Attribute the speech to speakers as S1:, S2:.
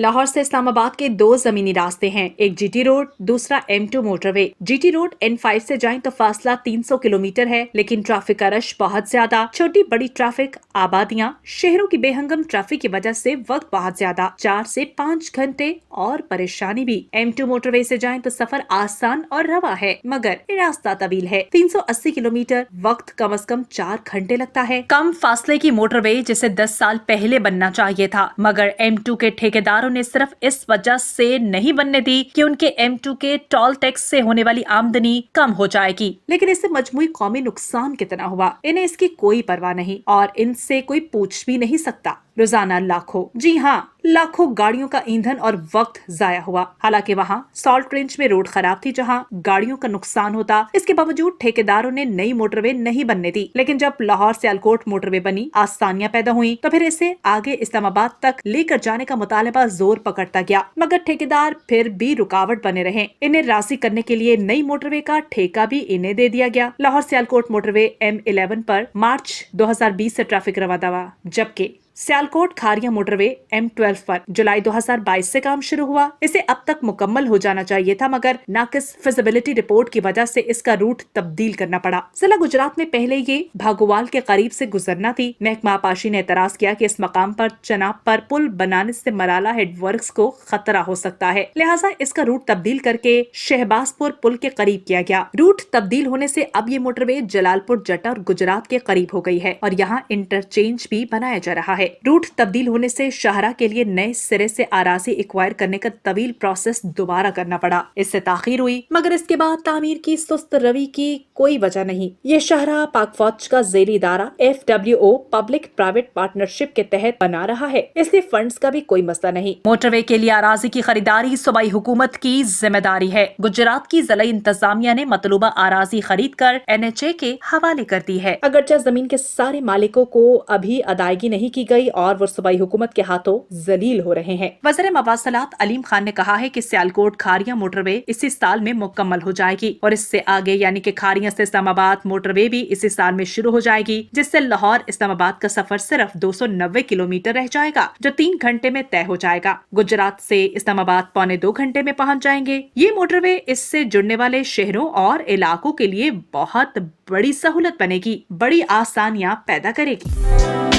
S1: लाहौर से इस्लामाबाद के 2 जमीनी रास्ते हैं, एक जीटी रोड, दूसरा M2 motorway. GT road N5 से जाएं तो फासला 300 किलोमीटर है, लेकिन ट्रैफिक का रश बहुत ज्यादा। छोटी बड़ी ट्रैफिक, आबादियां, शहरों की बेहंगम ट्रैफिक की वजह से वक्त बहुत ज्यादा, 4 से 5 घंटे और परेशानी भी। M2 मोटरवे से जाएं तो सफर आसान और रवा है, मगर रास्ता तवील है, 380 किलोमीटर, वक्त कम से कम 4 घंटे लगता है। कम फासले की मोटरवे जिसे 10 साल पहले बनना चाहिए था, मगर M2 के ठेकेदारों ने सिर्फ इस वजह से नहीं बनने दी कि उनके M2 के टोल टैक्स से होने वाली आमदनी कम हो जाएगी। लेकिन इससे मजमूई कौमी नुकसान कितना हुआ, इन्हें इसकी कोई परवाह नहीं और इनसे कोई पूछ भी नहीं सकता। रोजाना लाखों, जी हाँ, लाखों गाड़ियों का ईंधन और वक्त जाया हुआ। हालांकि वहाँ सॉल्ट रेंज में रोड खराब थी, जहाँ गाड़ियों का नुकसान होता। इसके बावजूद ठेकेदारों ने नई मोटरवे नहीं बनने दी। लेकिन जब लाहौर सियालकोट मोटरवे बनी, आसानियां पैदा हुई, तो फिर इसे आगे इस्लामाबाद तक लेकर जाने का मुतालबा जोर पकड़ता गया, मगर ठेकेदार फिर भी रुकावट बने रहे। इन्हें राजी करने के लिए नई मोटरवे का ठेका भी इन्हें दे दिया गया। लाहौर सियालकोट मोटरवे M11 पर मार्च 2020 से ट्रैफिक रवा दवा, जबकि सियालकोट खारिया मोटरवे M12 पर जुलाई 2022 से काम शुरू हुआ। इसे अब तक मुकम्मल हो जाना चाहिए था, मगर नाकिस फिजिबिलिटी रिपोर्ट की वजह से इसका रूट तब्दील करना पड़ा। जिला गुजरात में पहले ये भागोवाल के करीब से गुजरना थी। महकमा आपाशी ने एतराज किया कि इस मकाम पर चनाब पर पुल बनाने से मराला हेडवर्क्स को खतरा हो सकता है, लिहाजा इसका रूट तब्दील करके शहबाजपुर पुल के करीब किया गया। रूट तब्दील होने से अब ये मोटरवे जलालपुर जटा और गुजरात के करीब हो गई है और यहाँ इंटरचेंज भी बनाया जा रहा है। रूट तब्दील होने से शाहरा के लिए नए सिरे से आराजी एक्वायर करने का तवील प्रोसेस दोबारा करना पड़ा। इससे ताखीर हुई, मगर इसके बाद तामीर की सुस्त रवि की कोई वजह नहीं। ये शाहरा पाक फौज का ज़ेरी इदारा FWO पब्लिक प्राइवेट पार्टनरशिप के तहत बना रहा है, इसलिए फंड्स का भी कोई मसला नहीं। मोटरवे के लिए आराजी की खरीदारी सूबाई हुकूमत की जिम्मेदारी है। गुजरात की ज़िला इंतजामिया ने मतलूबा आराजी खरीद कर NHA के हवाले कर दी है। अगरचे जमीन के सारे मालिकों को अभी अदायगी नहीं की गई और वो सूबाई हुकूमत के हाथों जलील हो रहे हैं। वज़ीर मवासलात अलीम खान ने कहा है कि सियालकोट खारिया मोटरवे इसी साल में मुकम्मल हो जाएगी और इससे आगे यानी कि खारिया से इस्लामाबाद मोटरवे भी इसी साल में शुरू हो जाएगी, जिससे लाहौर इस्लामाबाद का सफर सिर्फ 290 किलोमीटर रह जाएगा, जो 3 घंटे में तय हो जाएगा। गुजरात से इस्लामाबाद पौने 2 घंटे में पहुँच जाएंगे। ये मोटरवे इससे जुड़ने वाले शहरों और इलाकों के लिए बहुत बड़ी सहूलत बनेगी, बड़ी आसानियाँ पैदा करेगी।